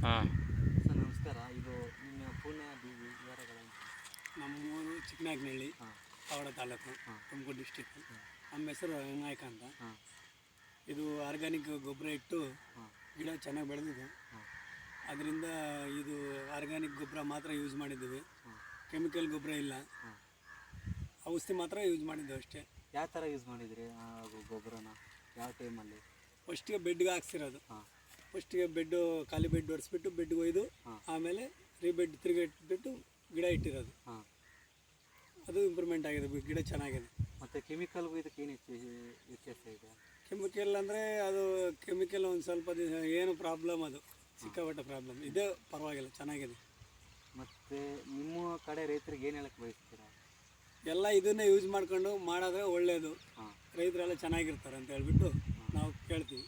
ಹಾಂ. ಸರ್ ನಮಸ್ಕಾರ. ಇದು ನಿಮ್ಮ ಪೂರ್ಣ ವಿವರಗಳನ್ನು. ನಮ್ಮೂರು ಚಿಕ್ಕನಾಯಕನಹಳ್ಳಿ, ಹಾಂ ಪಾವಡ ತಾಲೂಕು, ಹಾಂ ತುಮಕೂರು ಡಿಸ್ಟಿಕ್. ನಮ್ಮ ಹೆಸರು ನಾಯಕ ಅಂತ. ಹಾಂ ಇದು ಆರ್ಗ್ಯಾನಿಕ್ ಗೊಬ್ಬರ ಇಟ್ಟು ಹಾಂ ಗಿಡ ಚೆನ್ನಾಗಿ ಬೆಳೆದಿದೆ. ಹಾಂ ಅದರಿಂದ ಇದು ಆರ್ಗ್ಯಾನಿಕ್ ಗೊಬ್ಬರ ಮಾತ್ರ ಯೂಸ್ ಮಾಡಿದ್ದೀವಿ. ಹಾಂ ಕೆಮಿಕಲ್ ಗೊಬ್ಬರ ಇಲ್ಲ, ಹಾಂ. ಔಷಧಿ ಮಾತ್ರ ಯೂಸ್ ಮಾಡಿದ್ದೀವಿ ಅಷ್ಟೇ. ಯಾವ ಥರ ಯೂಸ್ ಮಾಡಿದ್ರಿ ಆ ಗೊಬ್ಬರನ? ಯಾವ ಟೈಮಲ್ಲಿ? ಫಸ್ಟಿಗೆ ಬೆಡ್ಗೆ ಹಾಕ್ಸಿರೋದು. ಹಾಂ ಫಸ್ಟಿಗೆ ಬೆಡ್ಡು ಖಾಲಿ ಬೆಡ್ ಹೊಡೆಸ್ಬಿಟ್ಟು ಬೆಡ್ಗೆ ಒಯ್ದು ಹಾಂ ಆಮೇಲೆ ರೀಬೆಡ್ ತಿರುಗಿ ಇಟ್ಬಿಟ್ಟು ಗಿಡ ಇಟ್ಟಿರೋದು. ಹಾಂ. ಅದು ಇಂಪ್ರೂವ್ಮೆಂಟ್ ಆಗಿದೆ, ಗಿಡ ಚೆನ್ನಾಗಿದೆ. ಮತ್ತು ಕೆಮಿಕಲ್ಗೂ ಇದಕ್ಕೆ ಏನು ವ್ಯತ್ಯಾಸ ಇದೆ? ಕೆಮಿಕಲ್ ಅಂದರೆ ಅದು ಕೆಮಿಕಲ್ ಒಂದು ಸ್ವಲ್ಪ ದಿವಸ ಏನು ಪ್ರಾಬ್ಲಮ್, ಅದು ಸಿಕ್ಕಾಪಟ್ಟೆ ಪ್ರಾಬ್ಲಮ್. ಇದೇ ಪರವಾಗಿಲ್ಲ, ಚೆನ್ನಾಗಿದೆ. ಮತ್ತು ನಿಮ್ಮ ಕಡೆ ರೈತರಿಗೆ ಏನು ಹೇಳಕ್ಕೆ ಬಯಸ್ತೀರಾ? ಎಲ್ಲ ಇದನ್ನೇ ಯೂಸ್ ಮಾಡ್ಕೊಂಡು ಮಾಡಿದ್ರೆ ಒಳ್ಳೆಯದು. ಹಾಂ. ರೈತರೆಲ್ಲ ಚೆನ್ನಾಗಿರ್ತಾರೆ ಅಂತ ಹೇಳ್ಬಿಟ್ಟು ನಾವು ಕೇಳ್ತೀವಿ.